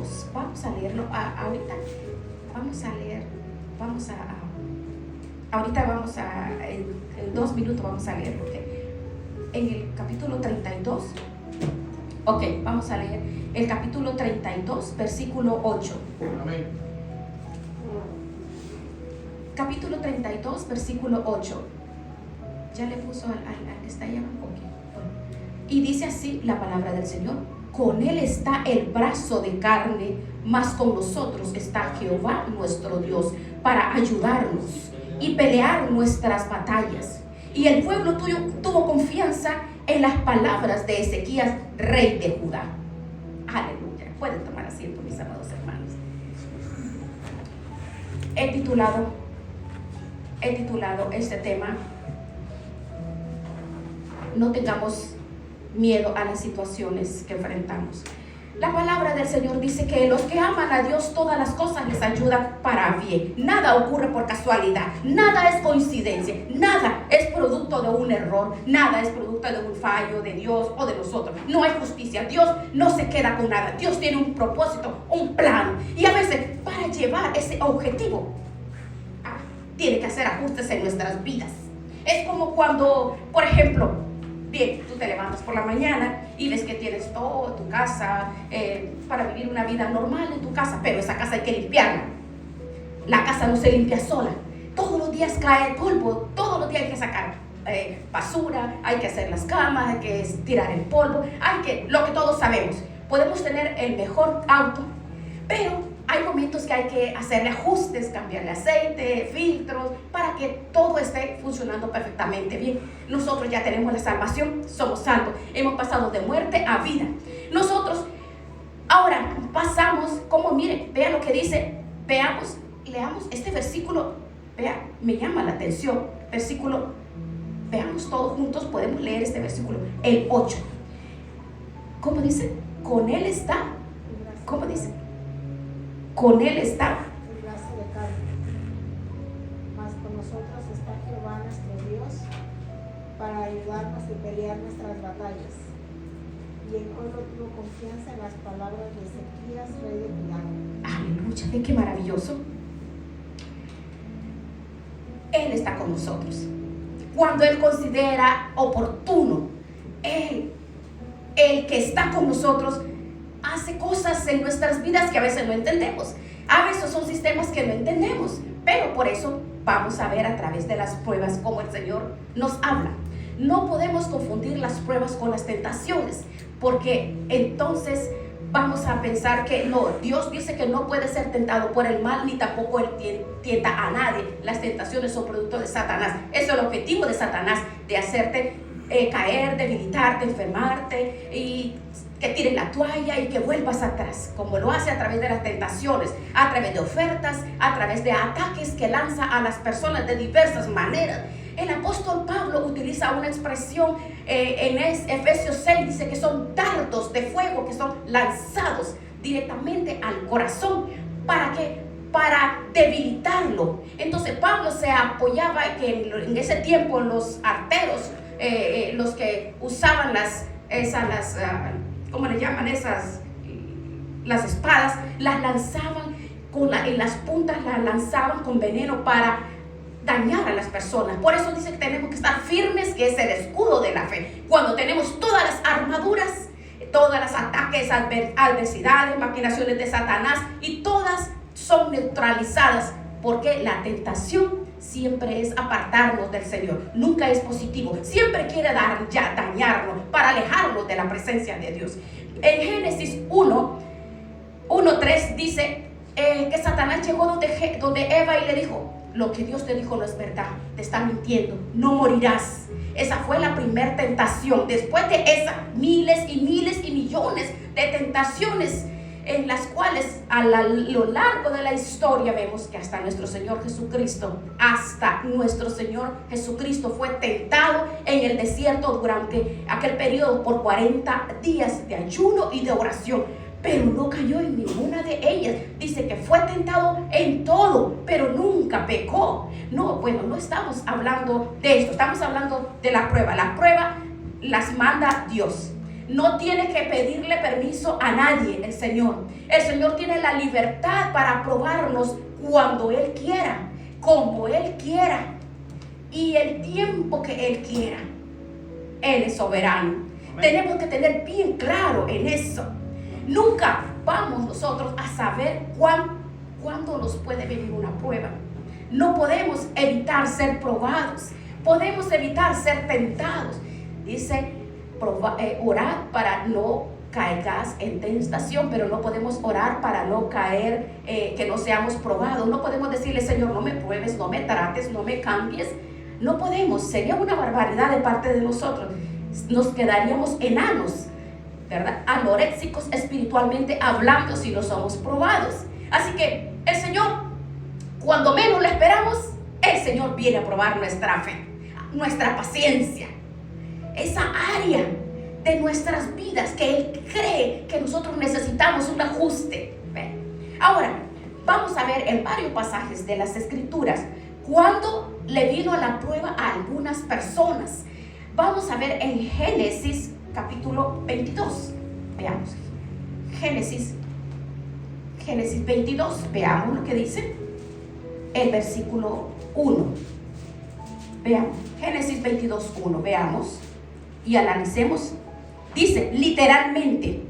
32. Vamos a leerlo ahorita. Vamos a leer. Ahorita vamos a, en 2 minutos vamos a leerlo. En el capítulo 32. Ok, vamos a leer el capítulo 32, versículo 8. Amén. Capítulo 32, versículo 8. Ya le puso al que está allá un poquito. Bueno. Y dice así la palabra del Señor: con él está el brazo de carne, mas con nosotros está Jehová nuestro Dios para ayudarnos y pelear nuestras batallas. Y el pueblo tuyo tuvo confianza en las palabras de Ezequías, rey de Judá. Aleluya. Pueden tomar asiento, mis amados hermanos. He titulado este tema: no tengamos miedo a las situaciones que enfrentamos. La palabra del Señor dice que los que aman a Dios, todas las cosas les ayudan para bien. Nada ocurre por casualidad, nada es coincidencia, nada es producto de un error, nada es producto de un fallo de Dios o de nosotros. No hay justicia, Dios no se queda con nada. Dios tiene un propósito, un plan, y a veces para llevar ese objetivo tiene que hacer ajustes en nuestras vidas. Es como cuando, por ejemplo, bien, tú te levantas por la mañana y ves que tienes todo tu casa para vivir una vida normal en tu casa, pero esa casa hay que limpiarla. La casa no se limpia sola. Todos los días cae polvo, todos los días hay que sacar basura, hay que hacer las camas, hay que tirar el polvo, lo que todos sabemos. Podemos tener el mejor auto, pero hay momentos que hay que hacerle ajustes, cambiarle aceite, filtros, para que todo esté funcionando perfectamente bien. Nosotros ya tenemos la salvación, somos salvos, hemos pasado de muerte a vida. Nosotros ahora pasamos, como miren, vean lo que dice, leamos este versículo, vean, me llama la atención, veamos todos juntos, podemos leer este versículo, el 8. ¿Cómo dice? Con él está, ¿cómo dice? Con él está el brazo de carne, mas con nosotros está Jehová nuestro Dios para ayudarnos y pelear nuestras batallas. Y el pueblo tuvo confianza en las palabras de Ezequías, rey de Judá. Aleluya, ve qué maravilloso. Él está con nosotros. Cuando Él considera oportuno, el que está con nosotros, hace cosas en nuestras vidas que a veces no entendemos. A veces son sistemas que no entendemos, pero por eso vamos a ver a través de las pruebas cómo el Señor nos habla. No podemos confundir las pruebas con las tentaciones, porque entonces vamos a pensar que no, Dios dice que no puede ser tentado por el mal, ni tampoco Él tienta a nadie. Las tentaciones son producto de Satanás. Eso es el objetivo de Satanás, de hacerte caer, debilitarte, enfermarte y que tires la toalla y que vuelvas atrás, como lo hace a través de las tentaciones, a través de ofertas, a través de ataques que lanza a las personas de diversas maneras. El apóstol Pablo utiliza una expresión en Efesios 6, dice que son dardos de fuego que son lanzados directamente al corazón. ¿Para qué? Para debilitarlo. Entonces Pablo se apoyaba que en ese tiempo los arteros, los que usaban ¿cómo le llaman? Las espadas, las lanzaban en las puntas, las lanzaban con veneno para dañar a las personas. Por eso dice que tenemos que estar firmes, que es el escudo de la fe. Cuando tenemos todas las armaduras, todas las ataques, adversidades, maquinaciones de Satanás, y todas son neutralizadas, porque la tentación siempre es apartarnos del Señor, nunca es positivo, siempre quiere dañarnos para alejarnos de la presencia de Dios. En Génesis 1:3 dice que Satanás llegó donde Eva y le dijo: lo que Dios te dijo no es verdad, te está mintiendo, no morirás. Esa fue la primera tentación. Después de esa, miles y miles y millones de tentaciones, en las cuales a lo largo de la historia vemos que hasta nuestro Señor Jesucristo fue tentado en el desierto durante aquel periodo por 40 días de ayuno y de oración, pero no cayó en ninguna de ellas. Dice que fue tentado en todo, pero nunca pecó. No, bueno, no estamos hablando de esto, estamos hablando de la prueba. La prueba las manda Dios. No tiene que pedirle permiso a nadie el Señor. El Señor tiene la libertad para probarnos cuando Él quiera, como Él quiera y el tiempo que Él quiera. Él es soberano. Amén. Tenemos que tener bien claro en eso. Nunca vamos nosotros a saber cuándo nos puede venir una prueba. No podemos evitar ser probados. Podemos evitar ser tentados. Dice, orad para no caigas en tentación, pero no podemos orar para no caer, que no seamos probados. No podemos decirle, Señor, no me pruebes, no me trates, no me cambies. No podemos, sería una barbaridad de parte de nosotros. Nos quedaríamos enanos, ¿verdad? Anoréxicos espiritualmente hablando si no somos probados. Así que el Señor, cuando menos lo esperamos, el Señor viene a probar nuestra fe, nuestra paciencia, esa área de nuestras vidas que Él cree que nosotros necesitamos un ajuste. Ahora, vamos a ver en varios pasajes de las Escrituras cuando le vino la prueba a algunas personas. Vamos a ver en Génesis capítulo 22. Veamos. Génesis 22. Veamos lo que dice el versículo 1. Veamos. Génesis 22, 1. Veamos y analicemos. Dice literalmente: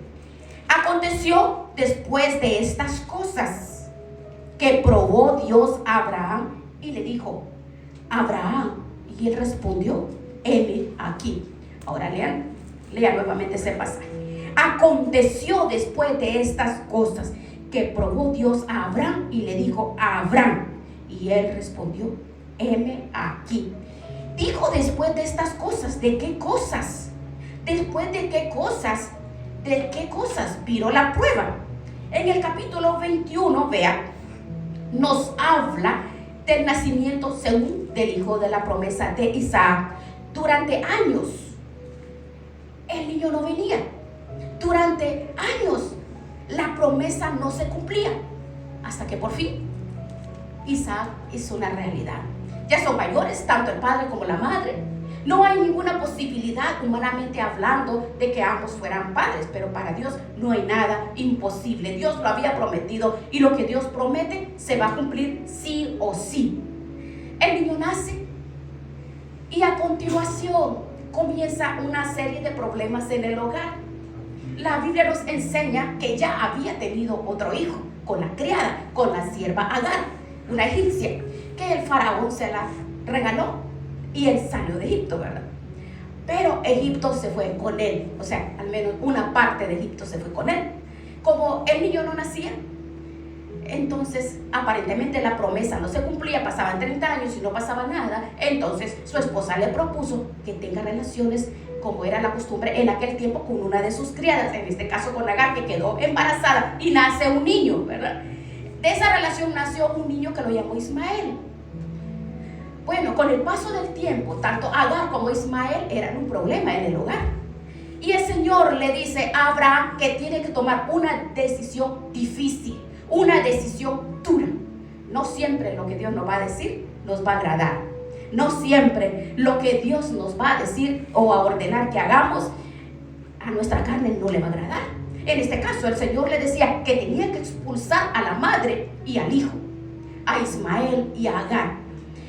aconteció después de estas cosas que probó Dios a Abraham y le dijo: Abraham. Y él respondió: heme aquí. Ahora lean nuevamente ese pasaje. Aconteció después de estas cosas que probó Dios a Abraham y le dijo: Abraham. Y él respondió: heme aquí. Dijo después de estas cosas. ¿De qué cosas? ¿Después de qué cosas? ¿De qué cosas vino la prueba? En el capítulo 21, vea, nos habla del nacimiento según del hijo de la promesa de Isaac. Durante años el niño no venía. Durante años la promesa no se cumplía, hasta que por fin Isaac hizo una realidad. Ya son mayores, tanto el padre como la madre. No hay ninguna posibilidad, humanamente hablando, de que ambos fueran padres, pero para Dios no hay nada imposible. Dios lo había prometido y lo que Dios promete se va a cumplir sí o sí. El niño nace y a continuación comienza una serie de problemas en el hogar. La Biblia nos enseña que ya había tenido otro hijo con la criada, con la sierva Agar, una egipcia, que el faraón se la regaló. Y él salió de Egipto, ¿verdad? Pero Egipto se fue con él. O sea, al menos una parte de Egipto se fue con él. Como el niño no nacía, entonces aparentemente la promesa no se cumplía. Pasaban 30 años y no pasaba nada. Entonces su esposa le propuso que tenga relaciones, como era la costumbre en aquel tiempo, con una de sus criadas. En este caso con Agar, que quedó embarazada y nace un niño, ¿verdad? De esa relación nació un niño que lo llamó Ismael. Bueno, con el paso del tiempo, tanto Agar como Ismael eran un problema en el hogar. Y el Señor le dice a Abraham que tiene que tomar una decisión difícil, una decisión dura. No siempre lo que Dios nos va a decir nos va a agradar. No siempre lo que Dios nos va a decir o a ordenar que hagamos a nuestra carne no le va a agradar. En este caso, el Señor le decía que tenía que expulsar a la madre y al hijo, a Ismael y a Agar.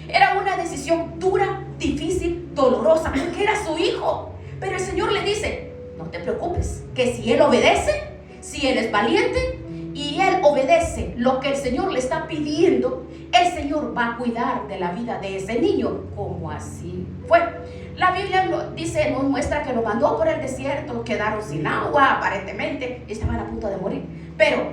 Era una decisión dura, difícil, dolorosa, porque era su hijo. Pero el Señor le dice: no te preocupes, que si él obedece, si él es valiente y él obedece lo que el Señor le está pidiendo, el Señor va a cuidar de la vida de ese niño, como así fue. La Biblia nos muestra que lo mandó por el desierto, quedaron sin agua, aparentemente estaban a punto de morir. Pero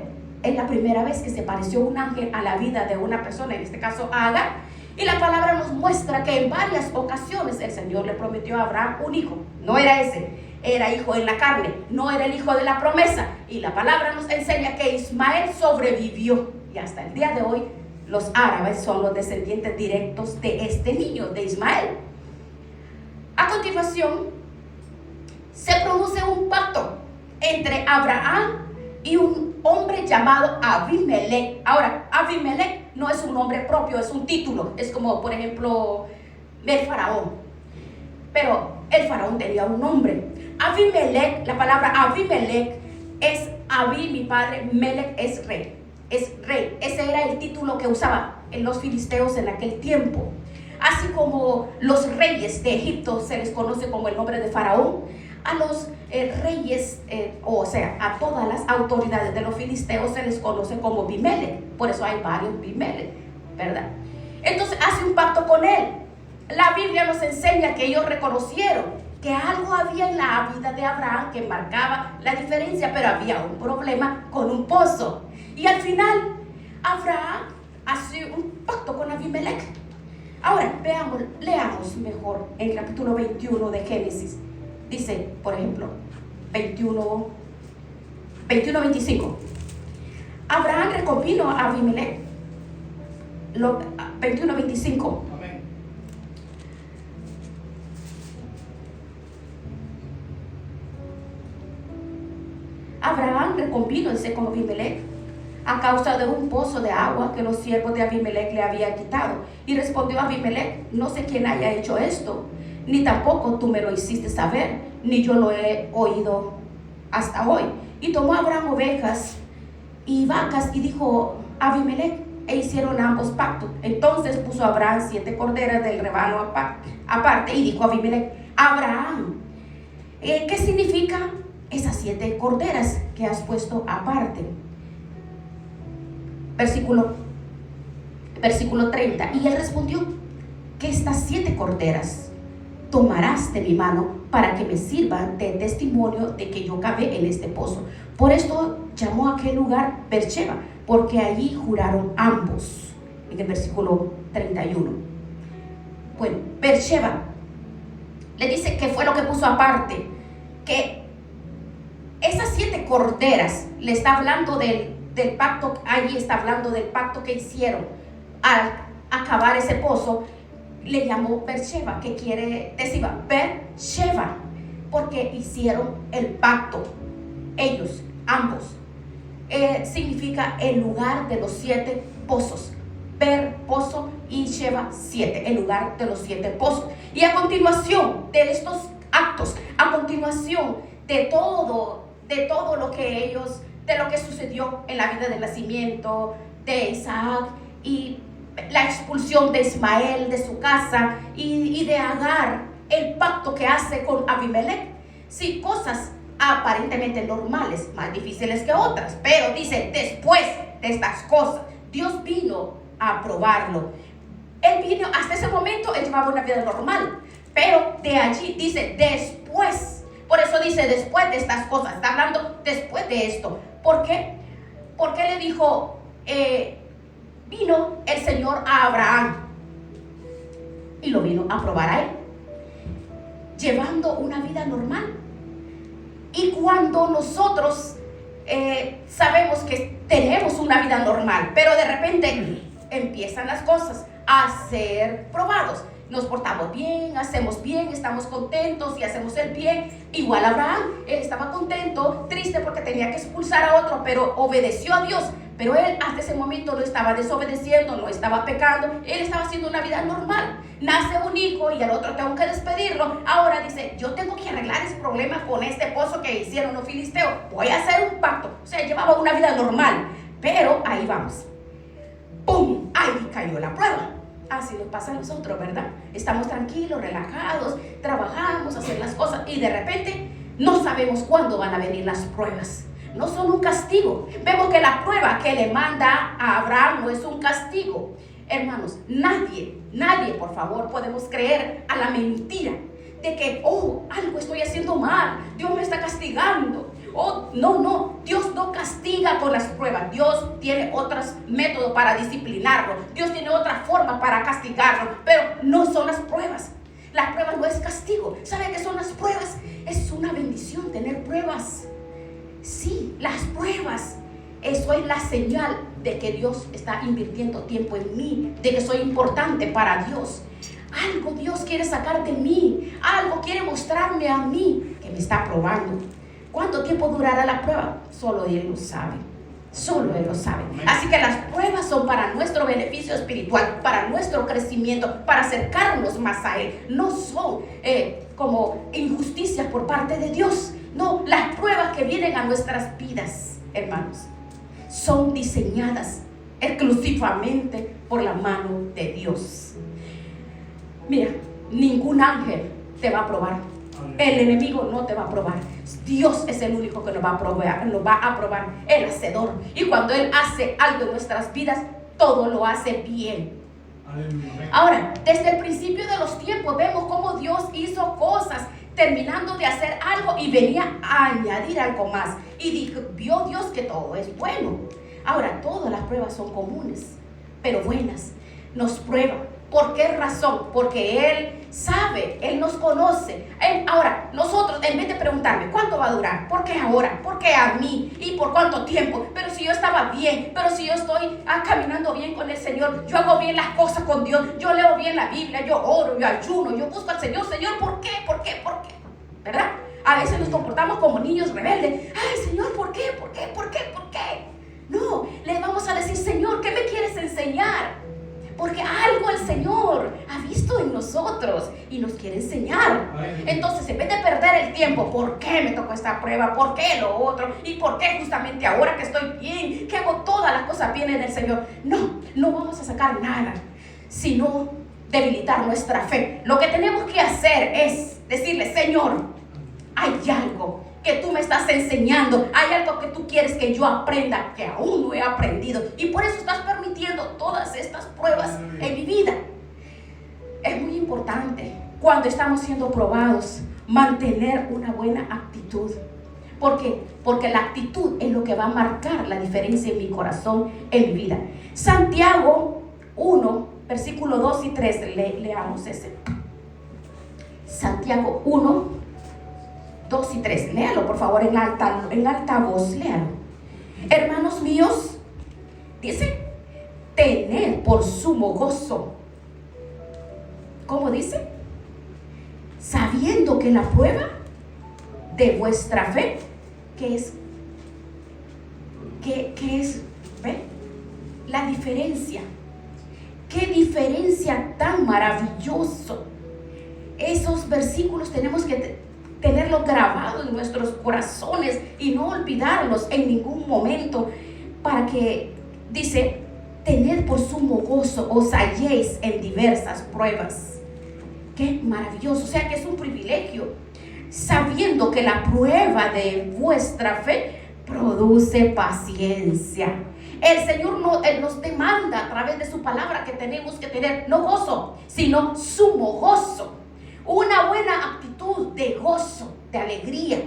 es la primera vez que se pareció un ángel a la vida de una persona, en este caso a Agar. Y la palabra nos muestra que en varias ocasiones el Señor le prometió a Abraham un hijo. No era ese, era hijo en la carne, no era el hijo de la promesa. Y la palabra nos enseña que Ismael sobrevivió. Y hasta el día de hoy los árabes son los descendientes directos de este niño, de Ismael. A continuación se produce un pacto entre Abraham y un hombre llamado Abimelech. Ahora, Abimelech no es un nombre propio, es un título. Es como, por ejemplo, el faraón. Pero el faraón tenía un nombre. Abimelech, la palabra Abimelech es Abi, mi padre, Melech es rey. Es rey. Ese era el título que usaban en los filisteos en aquel tiempo. Así como los reyes de Egipto se les conoce como el nombre de Faraón, a los reyes, o sea, a todas las autoridades de los filisteos se les conoce como Abimelech. Por eso hay varios Abimelech, ¿verdad? Entonces hace un pacto con él. La Biblia nos enseña que ellos reconocieron que algo había en la vida de Abraham que marcaba la diferencia, pero había un problema con un pozo. Y al final, Abraham hace un pacto con Abimelech. Ahora, leamos mejor el capítulo 21 de Génesis. Dice, por ejemplo, 21:25. Abraham recompino a Abimelech. 21:25. Amén. Abraham recompínose con Abimelech a causa de un pozo de agua que los siervos de Abimelech le habían quitado. Y respondió Abimelech: no sé quién haya hecho esto, ni tampoco tú me lo hiciste saber, ni yo lo he oído hasta hoy. Y tomó Abraham ovejas y vacas y dijo a Abimelech, e hicieron ambos pactos. Entonces puso Abraham 7 corderas del rebaño aparte y dijo a Abimelech: Abraham, ¿qué significa esas 7 corderas que has puesto aparte? Versículo 30. Y él respondió: que estas 7 corderas tomarás de mi mano para que me sirvan de testimonio de que yo cavé en este pozo. Por esto llamó a aquel lugar Beersheba, porque allí juraron ambos. En el versículo 31. Bueno, Beersheba le dice que fue lo que puso aparte, que esas 7 corderas, le está hablando del pacto. Allí está hablando del pacto que hicieron al acabar ese pozo. Le llamó Beersheba, que quiere decir Beersheba, porque hicieron el pacto. Ellos, ambos. Significa el lugar de los 7 pozos. Pozo, y Sheba 7, el lugar de los 7 pozos. Y a continuación de estos actos, a continuación de todo lo que ellos, de lo que sucedió en la vida del nacimiento de Isaac y la expulsión de Ismael de su casa y de Agar, el pacto que hace con Abimelech. Sí, cosas aparentemente normales, más difíciles que otras, pero dice, después de estas cosas, Dios vino a probarlo. Él vino, hasta ese momento, él llevaba una vida normal, pero de allí dice, después. Por eso dice, después de estas cosas, está hablando después de esto. ¿Por qué? Porque le dijo, vino el Señor a Abraham y lo vino a probar a él, llevando una vida normal. Y cuando nosotros sabemos que tenemos una vida normal, pero de repente empiezan las cosas a ser probados, nos portamos bien, hacemos bien, estamos contentos y hacemos el bien. Igual Abraham, él estaba contento, triste porque tenía que expulsar a otro, pero obedeció a Dios. Pero él hasta ese momento no estaba desobedeciendo, no estaba pecando, él estaba haciendo una vida normal. Nace un hijo y al otro tengo que despedirlo. Ahora dice, yo tengo que arreglar ese problema con este pozo que hicieron los filisteos. Voy a hacer un pacto. O sea, llevaba una vida normal. Pero ahí vamos. ¡Pum! Ahí cayó la prueba. Así nos pasa a nosotros, ¿verdad? Estamos tranquilos, relajados, trabajamos, hacemos las cosas y de repente no sabemos cuándo van a venir las pruebas. No son un castigo. Vemos que la prueba que le manda a Abraham no es un castigo. Hermanos, nadie, por favor, podemos creer a la mentira de que, algo estoy haciendo mal, Dios me está castigando. No, Dios no castiga con las pruebas. Dios tiene otros métodos para disciplinarlo. Dios tiene otra forma para castigarlo, pero no son las pruebas. Las pruebas no es castigo. ¿Sabe qué son las pruebas? Es una bendición tener pruebas. Sí, las pruebas. Eso es la señal de que Dios está invirtiendo tiempo en mí, de que soy importante para Dios. Algo Dios quiere sacar de mí, algo quiere mostrarme a mí que me está probando. ¿Cuánto tiempo durará la prueba? Solo Él lo sabe. Solo Él lo sabe. Así que las pruebas son para nuestro beneficio espiritual, para nuestro crecimiento, para acercarnos más a Él. No son como injusticias por parte de Dios. No, las pruebas que vienen a nuestras vidas, hermanos, son diseñadas exclusivamente por la mano de Dios. Mira, ningún ángel te va a probar. El enemigo no te va a probar. Dios es el único que nos va a probar, el hacedor. Y cuando Él hace algo en nuestras vidas, todo lo hace bien. Ahora, desde el principio de los tiempos vemos cómo Dios hizo cosas terminando de hacer algo y venía a añadir algo más. Y vio Dios que todo es bueno. Ahora, todas las pruebas son comunes, pero buenas. Nos prueba. ¿Por qué razón? Porque Él sabe, Él nos conoce. Ahora, nosotros, en vez de preguntarme, ¿cuánto va a durar? ¿Por qué ahora? ¿Por qué a mí? ¿Y por cuánto tiempo? Pero si yo estaba bien, pero si yo estoy caminando bien con el Señor, yo hago bien las cosas con Dios, yo leo bien la Biblia, yo oro, yo ayuno, yo busco al Señor. Señor, ¿por qué? ¿Por qué? ¿Por qué? ¿Verdad? A veces nos comportamos como niños rebeldes. Ay, Señor, ¿por qué? ¿Por qué? ¿Por qué? ¿Por qué? No, le vamos a decir, Señor, ¿qué me quieres enseñar? Porque algo el Señor ha visto en nosotros y nos quiere enseñar. Entonces, en vez de perder el tiempo, ¿por qué me tocó esta prueba? ¿Por qué lo otro? ¿Y por qué justamente ahora que estoy bien, que hago todas las cosas bien en el Señor? No vamos a sacar nada, sino debilitar nuestra fe. Lo que tenemos que hacer es decirle, Señor, hay algo que tú me estás enseñando, hay algo que tú quieres que yo aprenda, que aún no he aprendido, y por eso estás permitiendo todas estas pruebas en mi vida. Es muy importante cuando estamos siendo probados mantener una buena actitud. ¿Por qué? Porque la actitud es lo que va a marcar la diferencia en mi corazón, en mi vida. Santiago 1, versículo 2 y 3, leamos ese. Santiago 1, 2 y 3, léalo por favor en alta voz, léalo. Hermanos míos, dice, tened por sumo gozo. ¿Cómo dice? Sabiendo que la prueba de vuestra fe, ¿qué es? ¿Qué es? ¿Ve? La diferencia. ¡Qué diferencia tan maravilloso! Esos versículos tenemos que tenerlos grabados en nuestros corazones y no olvidarlos en ningún momento, para que, dice, tened por sumo gozo, os halléis en diversas pruebas. ¡Qué maravilloso! O sea que es un privilegio, sabiendo que la prueba de vuestra fe produce paciencia. El Señor nos demanda a través de su palabra que tenemos que tener no gozo, sino sumo gozo. Una buena actitud de gozo, de alegría,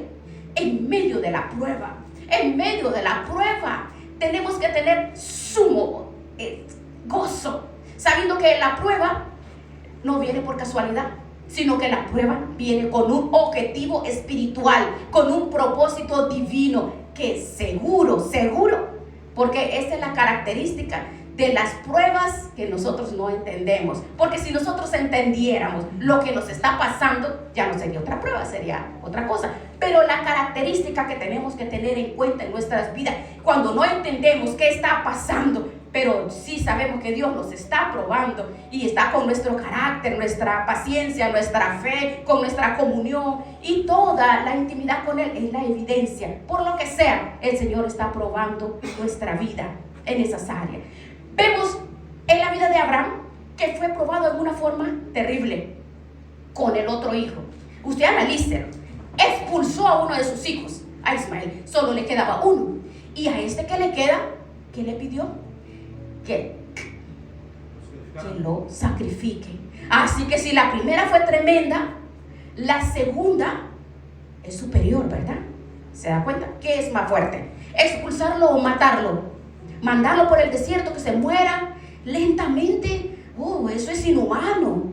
en medio de la prueba. En medio de la prueba tenemos que tener sumo gozo, sabiendo que la prueba no viene por casualidad, sino que la prueba viene con un objetivo espiritual, con un propósito divino, que seguro, porque esa es la característica de las pruebas que nosotros no entendemos. Porque si nosotros entendiéramos lo que nos está pasando, ya no sería otra prueba, sería otra cosa. Pero la característica que tenemos que tener en cuenta en nuestras vidas, cuando no entendemos qué está pasando, pero sí sabemos que Dios nos está probando y está con nuestro carácter, nuestra paciencia, nuestra fe, con nuestra comunión y toda la intimidad con Él, es la evidencia. Por lo que sea, el Señor está probando nuestra vida en esas áreas. Vemos en la vida de Abraham que fue probado en una forma terrible con el otro hijo. Usted analícelo. Expulsó a uno de sus hijos, a Ismael. Solo le quedaba uno. Y a este que le queda, ¿qué le pidió? Que lo sacrifique. Así que si la primera fue tremenda, la segunda es superior, ¿verdad? ¿Se da cuenta? ¿Qué es más fuerte? ¿Expulsarlo o matarlo? Mandarlo por el desierto que se muera lentamente. Oh, eso es inhumano.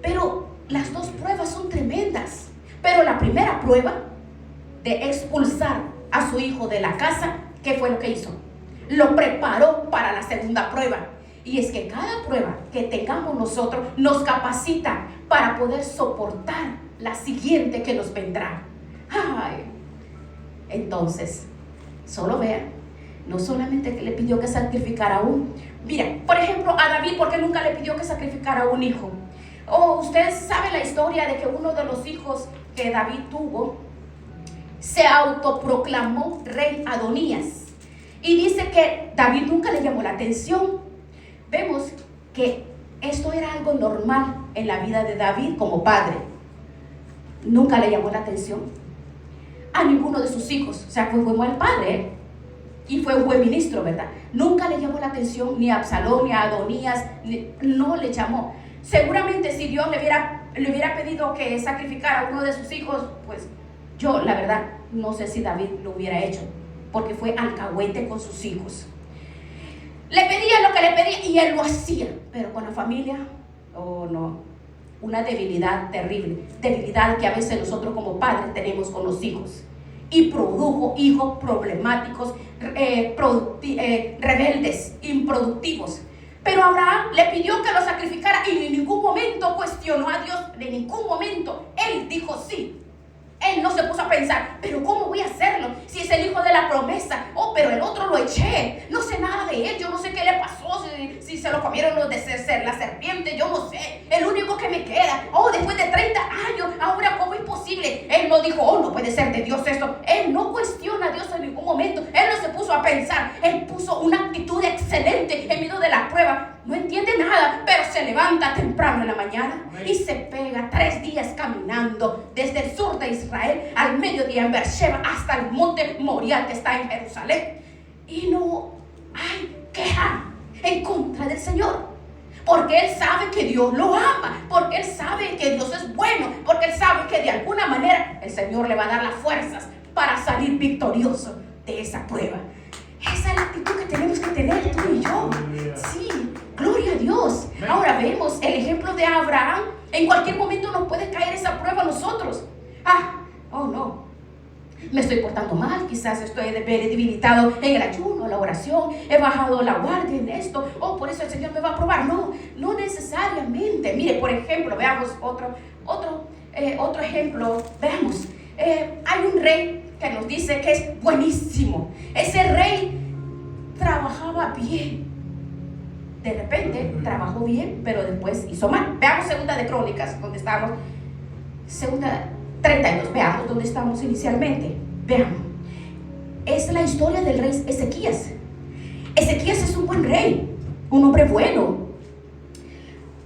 Pero las dos pruebas son tremendas. Pero la primera prueba de expulsar a su hijo de la casa, ¿qué fue lo que hizo? Lo preparó para la segunda prueba. Y es que cada prueba que tengamos nosotros nos capacita para poder soportar la siguiente que nos vendrá. Ay. Entonces, solo vean No solamente que le pidió que sacrificara uno. Mira, por ejemplo, a David, ¿por qué nunca le pidió que sacrificara un hijo? Usted sabe la historia de que uno de los hijos que David tuvo se autoproclamó rey Adonías. Y dice que David nunca le llamó la atención. Vemos que esto era algo normal en la vida de David como padre. Nunca le llamó la atención a ninguno de sus hijos. O sea, fue buen padre, y fue un buen ministro, ¿verdad? Nunca le llamó la atención ni a Absalón ni a Adonías, no le llamó. Seguramente si Dios le hubiera pedido que sacrificara a uno de sus hijos, pues yo la verdad no sé si David lo hubiera hecho, porque fue alcahuete con sus hijos. Le pedía lo que le pedía y él lo hacía, pero con la familia, oh no, una debilidad terrible, debilidad que a veces nosotros como padres tenemos con los hijos. Y produjo hijos problemáticos, rebeldes, improductivos. Pero Abraham le pidió que lo sacrificara y en ningún momento cuestionó a Dios, en ningún momento. Él dijo sí. Él no se puso a pensar, pero ¿cómo voy a hacerlo? Si es el hijo de la promesa. Pero el otro lo eché. No sé nada de él. Yo no sé qué le pasó. Si se lo comieron los de la serpiente. Yo no sé. El único que me queda. Después de 30 años. Ahora, ¿cómo es posible? Él no dijo, no puede ser de Dios esto. Él no cuestiona a Dios en ningún momento. Él no se puso a pensar. Él puso una actitud excelente en medio de la prueba. No entiende nada, pero se levanta temprano en la mañana y se pega 3 días caminando desde el sur de Israel al mediodía en Beersheba hasta el monte Moriah que está en Jerusalén. Y no hay queja en contra del Señor, porque él sabe que Dios lo ama, porque él sabe que Dios es bueno, porque él sabe que de alguna manera el Señor le va a dar las fuerzas para salir victorioso de esa prueba. Esa es la actitud que tenemos que tener tú y yo. Sí, gloria a Dios. Ahora vemos el ejemplo de Abraham. En cualquier momento nos puede caer esa prueba a nosotros. No, me estoy portando mal, quizás estoy debilitado en el ayuno, la oración, he bajado la guardia en esto, por eso el Señor me va a probar. No necesariamente. Mire, por ejemplo, veamos otro ejemplo. Veamos, hay un rey que nos dice que es buenísimo. Ese rey trabajaba bien. De repente trabajó bien, pero después hizo mal. Veamos Segunda de Crónicas, donde estamos. Segunda 32, veamos donde estamos inicialmente. Veamos. Es la historia del rey Ezequías. Ezequías es un buen rey, un hombre bueno.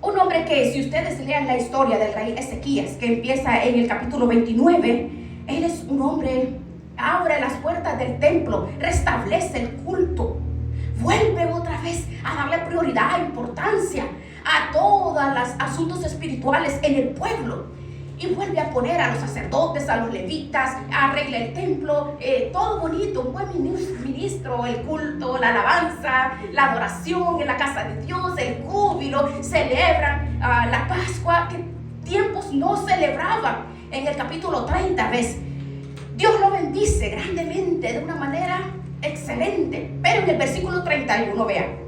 Un hombre que, si ustedes lean la historia del rey Ezequías, que empieza en el capítulo 29, él es un hombre, abre las puertas del templo, restablece el culto, vuelve otra vez a darle prioridad, importancia a todos los asuntos espirituales en el pueblo. Y vuelve a poner a los sacerdotes, a los levitas, arregla el templo, todo bonito, un buen ministro, el culto, la alabanza, la adoración en la casa de Dios, el júbilo, celebran la Pascua, que tiempos no celebraban. En el capítulo 30, ¿ves? Dios lo bendice grandemente, de una manera excelente. Pero en el versículo 31, vean,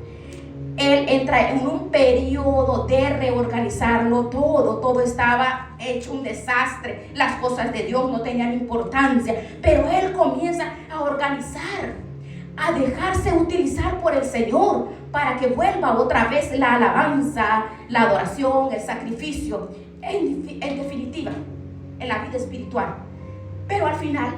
él entra en un periodo de reorganizarlo todo estaba hecho un desastre, las cosas de Dios no tenían importancia, pero él comienza a organizar, a dejarse utilizar por el Señor para que vuelva otra vez la alabanza, la adoración, el sacrificio, en definitiva, en la vida espiritual. Pero al final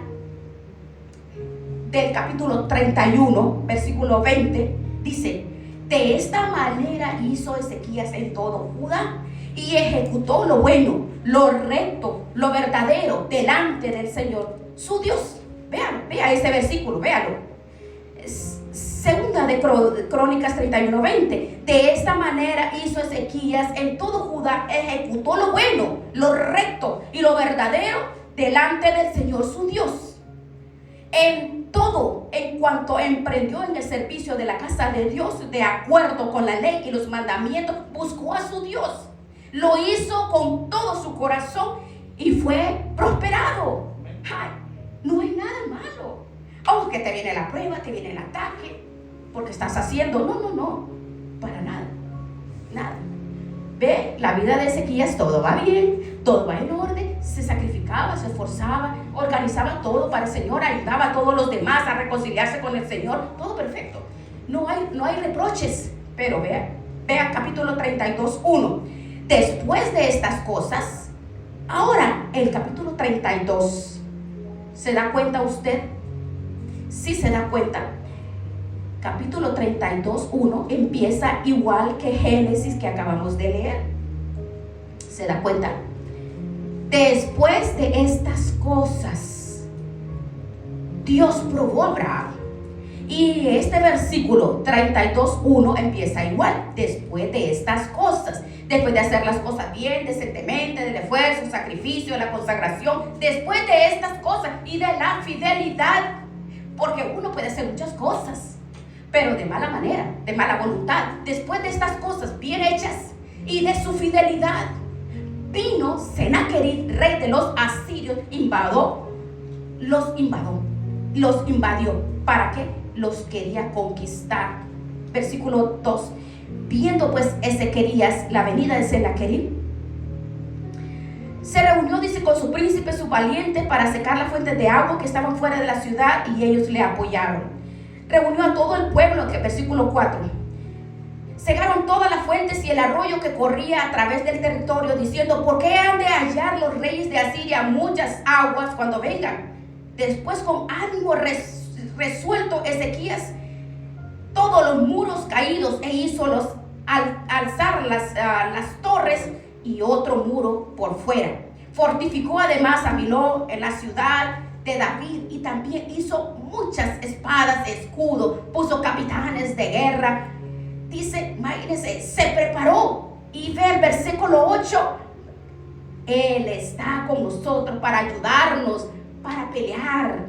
del capítulo 31, versículo 20, dice: de esta manera hizo Ezequías en todo Judá y ejecutó lo bueno, lo recto, lo verdadero delante del Señor su Dios. Vea ese versículo, véalo. Segunda de Crónicas 31:20. De esta manera hizo Ezequías en todo Judá, ejecutó lo bueno, lo recto y lo verdadero delante del Señor su Dios. En todo, en cuanto emprendió en el servicio de la casa de Dios, de acuerdo con la ley y los mandamientos, buscó a su Dios. Lo hizo con todo su corazón y fue prosperado. No hay nada malo. Que te viene la prueba, te viene el ataque, porque estás haciendo. No, para nada. Ve, la vida de Ezequías, todo va bien, todo va en orden, se sacrificaba, se esforzaba, organizaba todo para el Señor, ayudaba a todos los demás a reconciliarse con el Señor, todo perfecto. No hay reproches, pero vea capítulo 32, 1. Después de estas cosas, ahora el capítulo 32, ¿se da cuenta usted? Sí se da cuenta. Capítulo 32, 1 empieza igual que Génesis que acabamos de leer. ¿Se da cuenta? Después de estas cosas, Dios probó a Abraham. Y este versículo 32, 1 empieza igual. Después de estas cosas, después de hacer las cosas bien, decentemente, del esfuerzo, sacrificio, la consagración, después de estas cosas y de la fidelidad, porque uno puede hacer muchas cosas, pero de mala manera, de mala voluntad. Después de estas cosas bien hechas y de su fidelidad, vino Sennacherib, rey de los asirios, los invadió. ¿Para qué? Los quería conquistar. Versículo 2. Viendo pues Ezequías la venida de Sennacherib, se reunió, dice, con su príncipe, su valiente, para secar las fuentes de agua que estaban fuera de la ciudad, y ellos le apoyaron. Reunió a todo el pueblo, que versículo 4. Cegaron todas las fuentes y el arroyo que corría a través del territorio, diciendo: ¿por qué han de hallar los reyes de Asiria muchas aguas cuando vengan? Después, con ánimo resuelto, Ezequías todos los muros caídos e hizo alzar las torres y otro muro por fuera. Fortificó además a Miló en la ciudad de David, y también hizo muchas espadas, escudos, puso capitanes de guerra. Dice, imagínense, se preparó. Y ve el versículo 8. Él está con nosotros para ayudarnos, para pelear.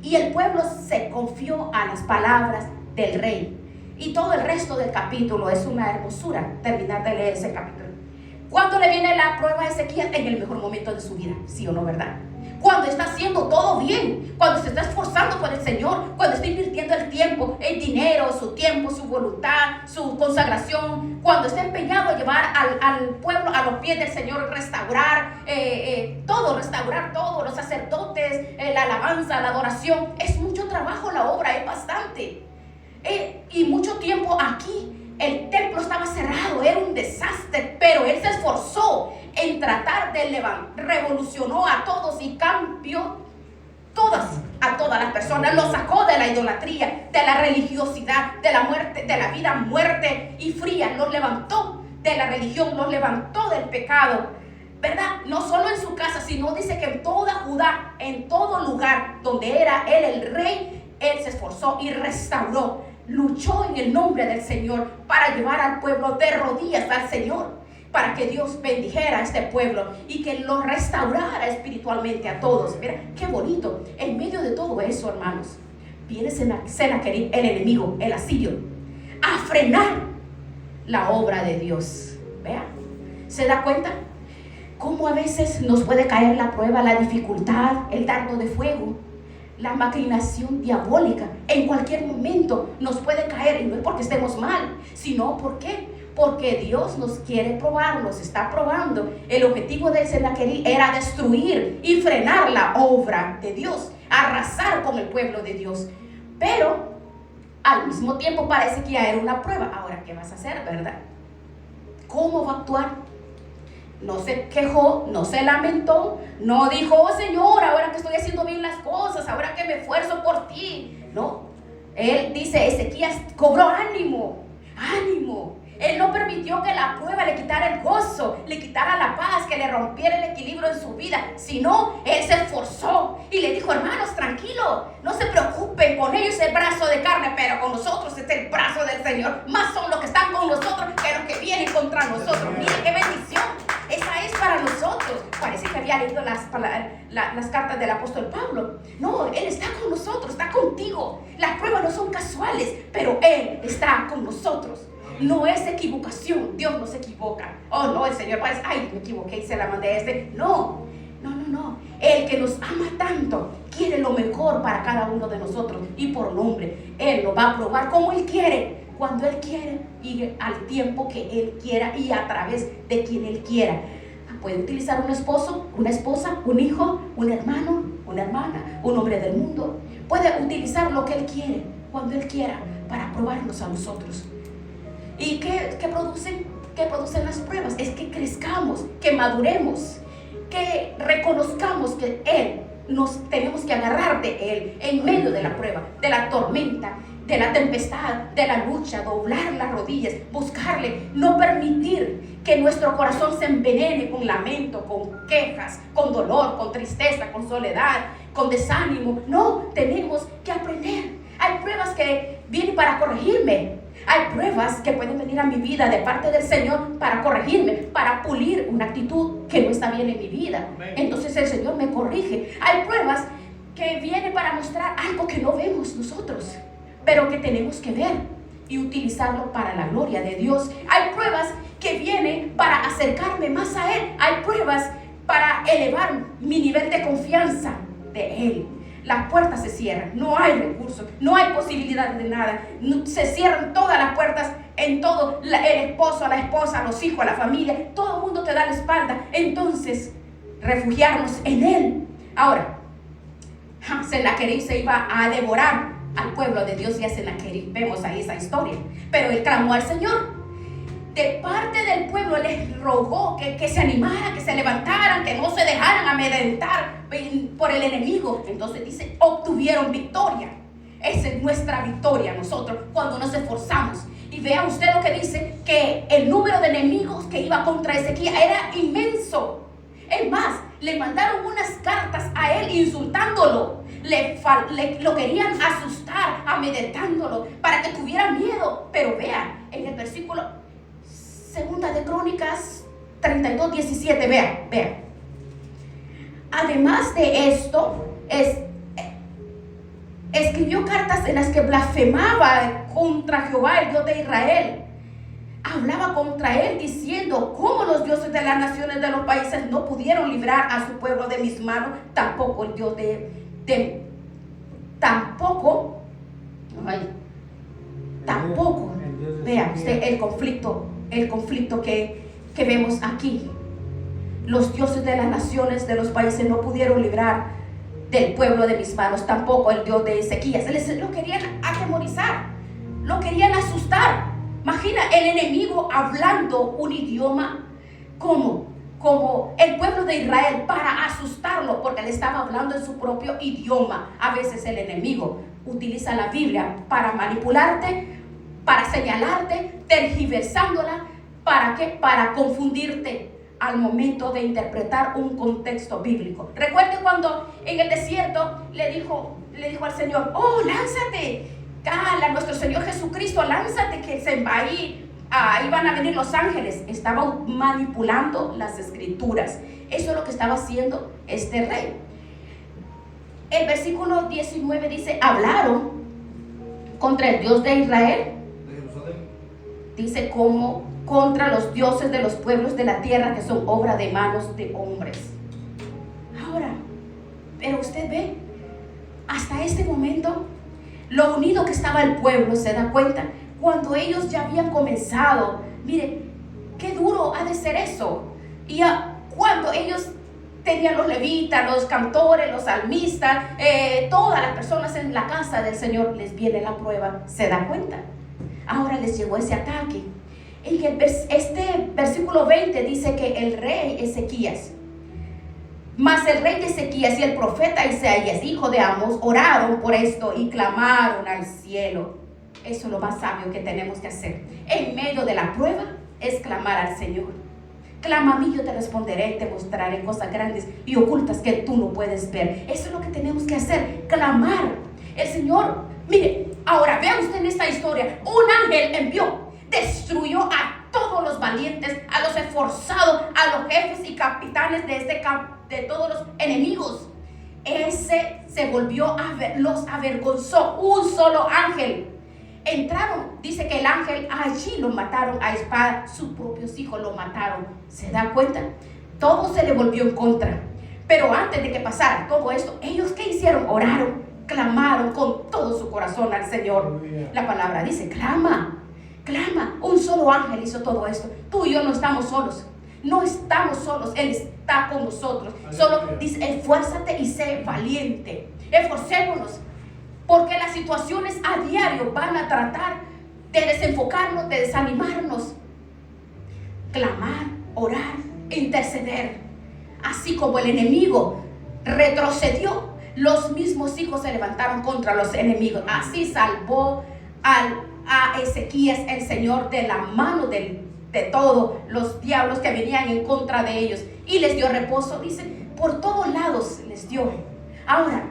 Y el pueblo se confió a las palabras del rey. Y todo el resto del capítulo es una hermosura terminar de leer ese capítulo. ¿Cuándo le viene la prueba a Ezequías? En el mejor momento de su vida, ¿sí o no, verdad? Cuando está haciendo todo bien, cuando se está esforzando por el Señor, cuando está invirtiendo el tiempo, el dinero, su tiempo, su voluntad, su consagración, cuando está empeñado a llevar al pueblo a los pies del Señor, restaurar todo, los sacerdotes, la alabanza, la adoración. Es mucho trabajo la obra, es bastante. Y mucho tiempo aquí. El templo estaba cerrado, era un desastre, pero él se esforzó en tratar de levantar, revolucionó a todos y cambió a todas las personas, los sacó de la idolatría, de la religiosidad, de la muerte, de la vida muerte y fría, los levantó de la religión, los levantó del pecado, ¿verdad? No solo en su casa, sino dice que en toda Judá, en todo lugar donde era él el rey, él se esforzó y restauró. Luchó en el nombre del Señor para llevar al pueblo de rodillas al Señor, para que Dios bendijera a este pueblo y que lo restaurara espiritualmente a todos. Mira, qué bonito. En medio de todo eso, hermanos, viene Sennacherib, el enemigo, el asirio, a frenar la obra de Dios. Vea, ¿se da cuenta? Cómo a veces nos puede caer la prueba, la dificultad, el dardo de fuego, la maquinación diabólica. En cualquier momento nos puede caer, y no es porque estemos mal, sino porque Dios nos quiere probar, nos está probando. El objetivo de Sennacherib era destruir y frenar la obra de Dios, arrasar con el pueblo de Dios. Pero al mismo tiempo parece que ya era una prueba. Ahora, ¿qué vas a hacer, verdad? ¿Cómo va a actuar? No se quejó, no se lamentó, no dijo: oh Señor, ahora que estoy haciendo bien las cosas, ahora que me esfuerzo por ti. No, él dice, Ezequías cobró ánimo. Él no permitió que la prueba le quitara el gozo, le quitara la paz, que le rompiera el equilibrio en su vida, sino él se esforzó y le dijo: hermanos, tranquilo, no se preocupen, con ellos el brazo de carne, pero con nosotros es el brazo del Señor. Más son los que están con nosotros que los que vienen contra nosotros. Miren qué bendición. Esa es para nosotros. Parece que había leído las cartas del apóstol Pablo. No, Él está con nosotros, está contigo. Las pruebas no son casuales, pero Él está con nosotros. No es equivocación. Dios no se equivoca. Oh, no, el Señor parece: ay, me equivoqué y se la mandé a este. No. El que nos ama tanto quiere lo mejor para cada uno de nosotros. Y por nombre, Él lo va a probar como Él quiere, cuando Él quiere y al tiempo que Él quiera y a través de quien Él quiera. puede utilizar un esposo, una esposa, un hijo, un hermano, una hermana, un hombre del mundo. Puede utilizar lo que Él quiere, cuando Él quiera, para probarnos a nosotros. ¿Y qué producen? ¿Qué producen las pruebas? Es que crezcamos, que maduremos, que reconozcamos que Él, nos tenemos que agarrar de Él en medio de la prueba, de la tormenta, de la tempestad, de la lucha, doblar las rodillas, buscarle, no permitir que nuestro corazón se envenene con lamento, con quejas, con dolor, con tristeza, con soledad, con desánimo. No, tenemos que aprender. Hay pruebas que vienen para corregirme. Hay pruebas que pueden venir a mi vida de parte del Señor para corregirme, para pulir una actitud que no está bien en mi vida. Entonces el Señor me corrige. Hay pruebas que vienen para mostrar algo que no vemos nosotros, pero que tenemos que ver y utilizarlo para la gloria de Dios. Hay pruebas que vienen para acercarme más a Él. Hay pruebas para elevar mi nivel de confianza de Él. Las puertas se cierran, no hay recursos, no hay posibilidad de nada. Se cierran todas las puertas en todo, el esposo, la esposa, los hijos, la familia, todo el mundo te da la espalda. Entonces, refugiarnos en Él. Ahora, Sennacherib se iba a devorar al pueblo de Dios y a Sennacherib. Vemos ahí esa historia. Pero él clamó al Señor. De parte del pueblo les rogó que se animaran, que se levantaran, que no se dejaran amedrentar por el enemigo. Entonces dice, obtuvieron victoria. Esa es nuestra victoria nosotros cuando nos esforzamos. Y vea usted lo que dice, que el número de enemigos que iba contra Ezequías era inmenso. Es más, le mandaron unas cartas a él insultándolo. Lo querían asustar, amedrentándolo para que tuviera miedo. Pero vean, en el versículo Segunda de Crónicas 32:17, vean. Además de esto, escribió cartas en las que blasfemaba contra Jehová, el Dios de Israel. Hablaba contra él diciendo, ¿cómo los dioses de las naciones de los países no pudieron librar a su pueblo de mis manos? Tampoco el Dios tampoco, vea usted el conflicto que vemos aquí. Los dioses de las naciones de los países no pudieron librar del pueblo de mis manos, tampoco el Dios de Ezequías. Lo querían atemorizar, lo querían asustar. Imagina el enemigo hablando un idioma como el pueblo de Israel, para asustarlo, porque le estaba hablando en su propio idioma. A veces el enemigo utiliza la Biblia para manipularte, para señalarte, tergiversándola. ¿Para qué? Para confundirte al momento de interpretar un contexto bíblico. Recuerden cuando en el desierto le dijo al Señor, oh, lánzate, nuestro Señor Jesucristo, lánzate, que se va a ir, ahí van a venir los ángeles. Estaba manipulando las escrituras. Eso es lo que estaba haciendo este rey. El versículo 19 dice, hablaron contra el Dios de Israel. Dice, como contra los dioses de los pueblos de la tierra, que son obra de manos de hombres. Ahora, pero usted ve, hasta este momento, lo unido que estaba el pueblo, se da cuenta, cuando ellos ya habían comenzado. Mire, qué duro ha de ser eso. Y cuando ellos tenían los levitas, los cantores, los salmistas, todas las personas en la casa del Señor, les viene la prueba, se da cuenta. Ahora les llegó ese ataque. Este versículo 20 dice que el rey Ezequías, mas el rey de Ezequías y el profeta Isaías, hijo de Amos, oraron por esto y clamaron al cielo. Eso es lo más sabio que tenemos que hacer. En medio de la prueba es clamar al Señor. Clama a mí, yo te responderé y te mostraré cosas grandes y ocultas que tú no puedes ver. Eso es lo que tenemos que hacer, clamar. El Señor, mire, ahora vea usted en esta historia, un ángel envió, destruyó a todos los valientes, a los esforzados, a los jefes y capitanes de todos los enemigos. Ese se volvió los avergonzó. Un solo ángel. Entraron, dice que el ángel allí lo mataron a espada, sus propios hijos lo mataron. ¿Se da cuenta? Todo se le volvió en contra. Pero antes de que pasara todo esto, ellos ¿qué hicieron? Oraron, clamaron con todo su corazón al Señor. La palabra dice, clama. Un solo ángel hizo todo esto. Tú y yo no estamos solos. No estamos solos, Él está con nosotros. Solo dice, esfuérzate y sé valiente. Esforcémonos, porque las situaciones a diario van a tratar de desenfocarnos, de desanimarnos. Clamar, orar, interceder. Así como el enemigo retrocedió, los mismos hijos se levantaron contra los enemigos. Así salvó a Ezequías el Señor de la mano de todos los diablos que venían en contra de ellos, y les dio reposo. Dice, por todos lados les dio. Ahora,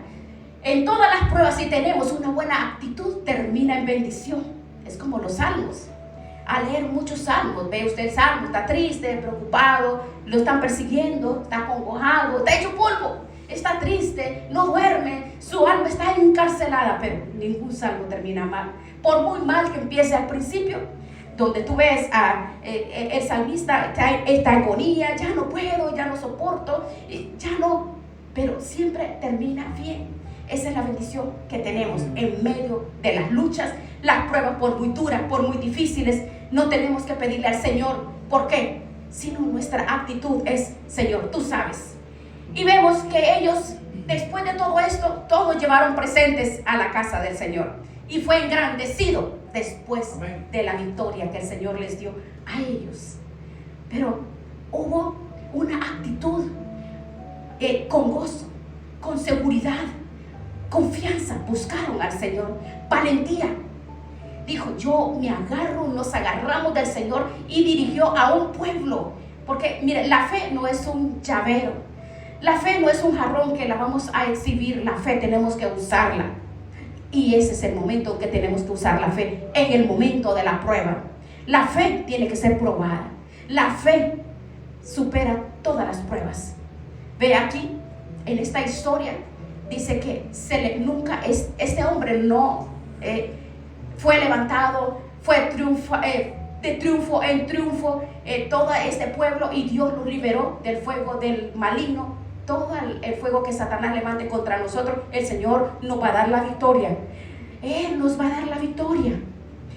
en todas las pruebas, si tenemos una buena actitud, termina en bendición. Es como los salmos. Al leer muchos salmos, ve usted el salmo, está triste, preocupado, lo están persiguiendo, está acongojado, está hecho polvo, está triste, no duerme, su alma está encarcelada, pero ningún salmo termina mal. Por muy mal que empiece al principio, donde tú ves el salmista esta agonía, ya no puedo, ya no soporto, ya no, pero siempre termina bien. Esa es la bendición que tenemos en medio de las luchas, las pruebas, por muy duras, por muy difíciles. No tenemos que pedirle al Señor, ¿por qué? Sino nuestra actitud es, Señor, tú sabes. Y vemos que ellos, después de todo esto, todos llevaron presentes a la casa del Señor. Y fue engrandecido después de la victoria que el Señor les dio a ellos. Pero hubo una actitud con gozo, con seguridad, confianza. Buscaron al Señor, valentía. Dijo, yo me agarro, nos agarramos del Señor, y dirigió a un pueblo. Porque mire, la fe no es un llavero, la fe no es un jarrón que la vamos a exhibir. La fe tenemos que usarla, y ese es el momento que tenemos que usar la fe, en el momento de la prueba. La fe tiene que ser probada. La fe supera todas las pruebas. Ve aquí, en esta historia, dice que este hombre no fue levantado, fue de triunfo en triunfo, todo este pueblo, y Dios lo liberó del fuego del maligno. Todo el fuego que Satanás levante contra nosotros, el Señor nos va a dar la victoria. Él nos va a dar la victoria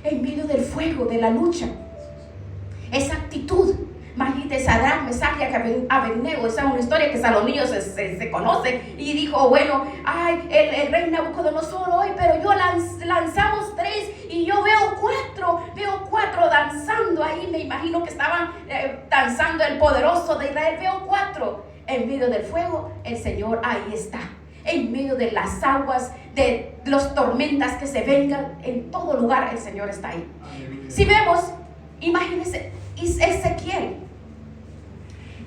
en medio del fuego, de la lucha. Esa actitud. Imagínate, Sadrach, Mesach y Abednego. Esa es una historia que a los niños se conoce. Y dijo, bueno, ay, el rey Nabucodonosor hoy, pero yo lanzamos 3 y yo veo 4 danzando ahí. Me imagino que estaban danzando el poderoso de Israel. Veo 4 en medio del fuego. El Señor ahí está, en medio de las aguas, de las tormentas que se vengan, en todo lugar el Señor está ahí. Si vemos, imagínense,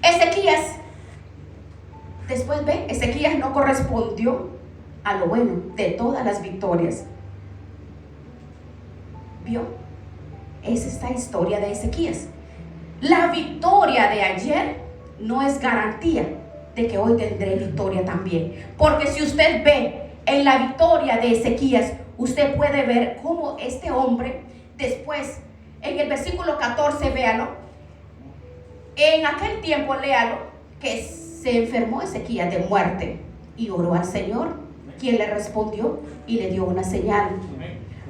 Ezequías, después ve, Ezequías no correspondió a lo bueno de todas las victorias. ¿Vio? Es esta historia de Ezequías. La victoria de ayer no es garantía de que hoy tendré victoria también. Porque si usted ve en la victoria de Ezequías, usted puede ver cómo este hombre, después, en el versículo 14, véalo. En aquel tiempo, léalo, que se enfermó Ezequías de muerte y oró al Señor, quien le respondió y le dio una señal.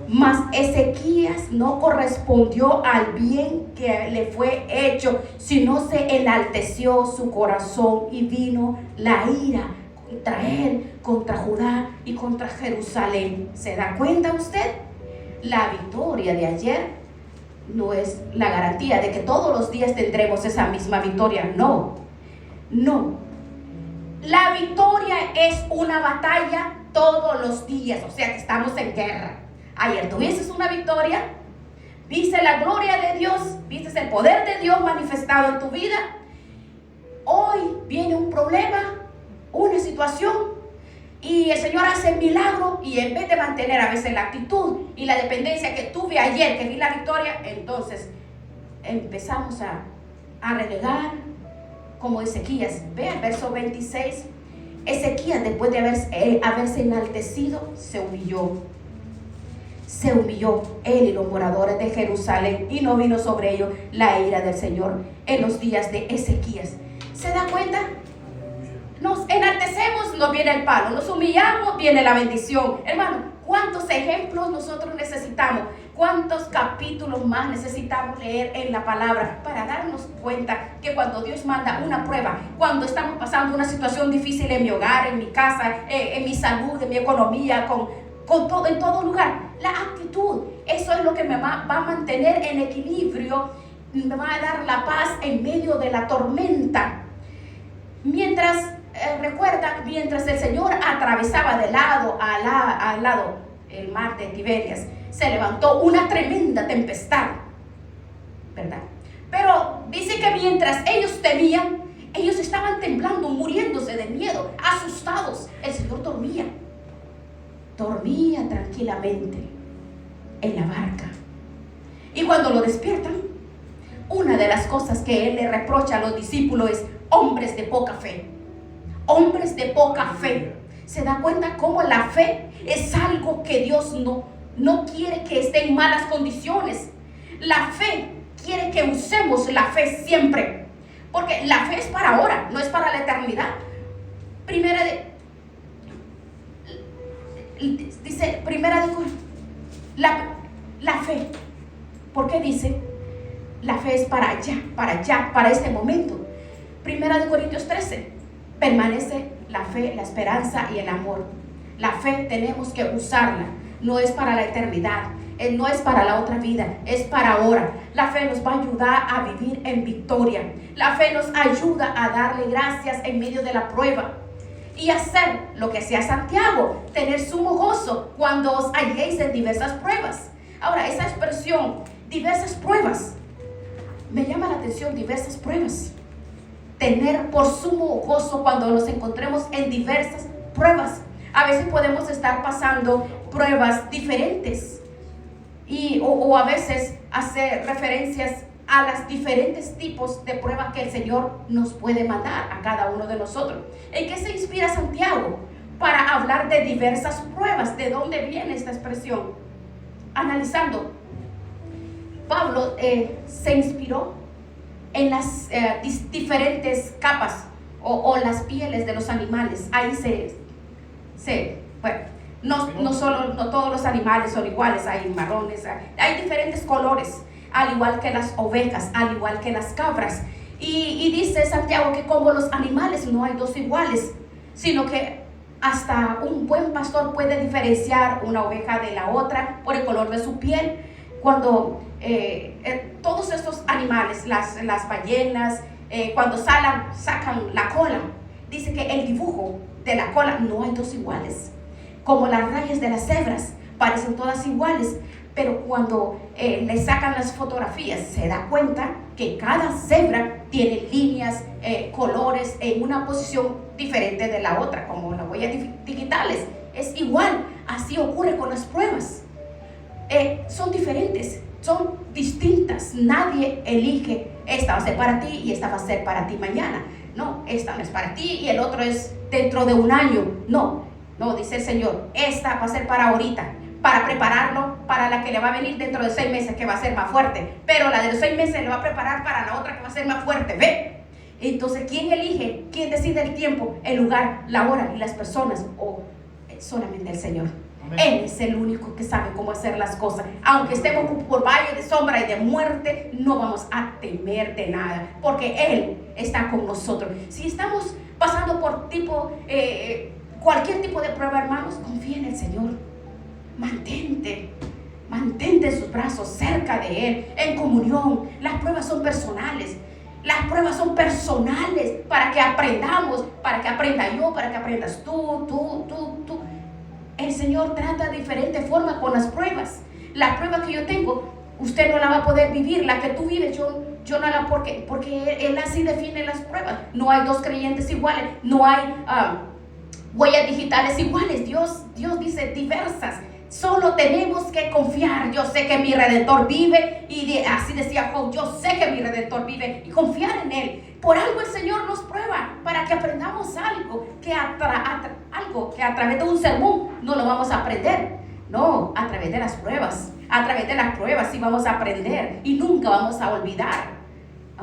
Mas Ezequías no correspondió al bien que le fue hecho, sino se enalteció su corazón, y vino la ira contra él, contra Judá y contra Jerusalén. ¿Se da cuenta usted? La victoria de ayer no es la garantía de que todos los días tendremos esa misma victoria. No. La victoria es una batalla todos los días, o sea que estamos en guerra. Ayer tuviste una victoria, viste la gloria de Dios, viste el poder de Dios manifestado en tu vida. Hoy viene un problema, una situación, y el Señor hace el milagro, y en vez de mantener a veces la actitud y la dependencia que tuve ayer, que vi la victoria, entonces empezamos a renegar como Ezequías. Vea el verso 26. Ezequías, después de haberse enaltecido, se humilló, él y los moradores de Jerusalén, y no vino sobre ellos la ira del Señor en los días de Ezequías. ¿Se da cuenta? Nos enaltecemos, nos viene el palo. Nos humillamos, viene la bendición. Hermano, ¿Cuántos ejemplos nosotros necesitamos? ¿Cuántos capítulos más necesitamos leer en la palabra para darnos cuenta que cuando Dios manda una prueba, cuando estamos pasando una situación difícil en mi hogar, en mi casa, en mi salud, en mi economía, con todo, en todo lugar, la actitud, eso es lo que me va a mantener en equilibrio, me va a dar la paz en medio de la tormenta. Recuerda, mientras el Señor atravesaba de lado a lado el mar de Tiberias, se levantó una tremenda tempestad, ¿verdad? Pero dice que mientras ellos temían, ellos estaban temblando, muriéndose de miedo, asustados. El Señor dormía tranquilamente en la barca. Y cuando lo despiertan, una de las cosas que Él le reprocha a los discípulos es: hombres de poca fe. Hombres de poca fe. ¿Se da cuenta cómo la fe es algo que Dios no quiere que esté en malas condiciones? La fe quiere que usemos la fe siempre, porque la fe es para ahora, no es para la eternidad. La fe. ¿Por qué dice? La fe es para allá, para este momento. Primera de Corintios 13. Permanece la fe, la esperanza y el amor. La fe tenemos que usarla. No es para la eternidad, no es para la otra vida, es para ahora. La fe nos va a ayudar a vivir en victoria. La fe nos ayuda a darle gracias en medio de la prueba y hacer lo que hacía Santiago, tener sumo gozo cuando os halléis en diversas pruebas. Ahora, esa expresión, diversas pruebas, me llama la atención, diversas pruebas. Tener por sumo gozo cuando nos encontremos en diversas pruebas. A veces podemos estar pasando pruebas diferentes o a veces hacer referencias a los diferentes tipos de pruebas que el Señor nos puede mandar a cada uno de nosotros. ¿En qué se inspira Santiago para hablar de diversas pruebas? ¿De dónde viene esta expresión? Analizando, Pablo se inspiró en las diferentes capas o las pieles de los animales. Ahí no todos los animales son iguales, hay marrones, hay diferentes colores, al igual que las ovejas, al igual que las cabras. Y dice Santiago que como los animales no hay dos iguales, sino que hasta un buen pastor puede diferenciar una oveja de la otra por el color de su piel. Cuando todos estos animales, las ballenas, cuando sacan la cola, dice que el dibujo de la cola no hay dos iguales. Como las rayas de las cebras, parecen todas iguales, pero cuando le sacan las fotografías, se da cuenta que cada cebra tiene líneas, colores en una posición diferente de la otra, como las huellas digitales. Es igual, así ocurre con las pruebas. Son diferentes, son distintas. Nadie elige: esta va a ser para ti y esta va a ser para ti mañana. No, esta no es para ti y el otro es dentro de un año. No, dice el Señor, esta va a ser para ahorita, para prepararlo para la que le va a venir dentro de 6 meses, que va a ser más fuerte. Pero la de los 6 meses le va a preparar para la otra que va a ser más fuerte. ¿Ve? Entonces, ¿quién elige? ¿Quién decide el tiempo, el lugar, la hora y las personas? ¿O solamente el Señor? Él es el único que sabe cómo hacer las cosas. Aunque estemos por valle de sombra y de muerte, no vamos a temer de nada, porque Él está con nosotros. Si estamos pasando por cualquier tipo de prueba, hermanos, confía en el Señor. Mantente en sus brazos, cerca de Él, en comunión. Las pruebas son personales. Las pruebas son personales para que aprendamos, para que aprenda yo, para que aprendas tú. El Señor trata de diferente forma con las pruebas. La prueba que yo tengo, usted no la va a poder vivir. La que tú vives, yo no la, porque Él así define las pruebas. No hay dos creyentes iguales, no hay huellas digitales iguales. Dios dice diversas. Solo tenemos que confiar. Yo sé que mi Redentor vive, y así decía Job, yo sé que mi Redentor vive, y confiar en Él. Por algo el Señor nos prueba, para que aprendamos algo que a través de un sermón no lo vamos a aprender. No, a través de las pruebas. A través de las pruebas sí vamos a aprender y nunca vamos a olvidar.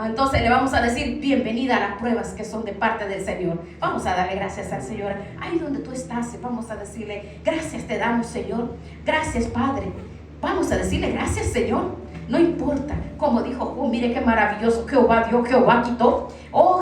Entonces le vamos a decir bienvenida a las pruebas que son de parte del Señor. Vamos a darle gracias al Señor. Ahí donde tú estás, vamos a decirle gracias te damos, Señor. Gracias, Padre. Vamos a decirle gracias, Señor. No importa, como dijo Job, mire qué maravilloso, Jehová dio, Jehová quitó. Oh,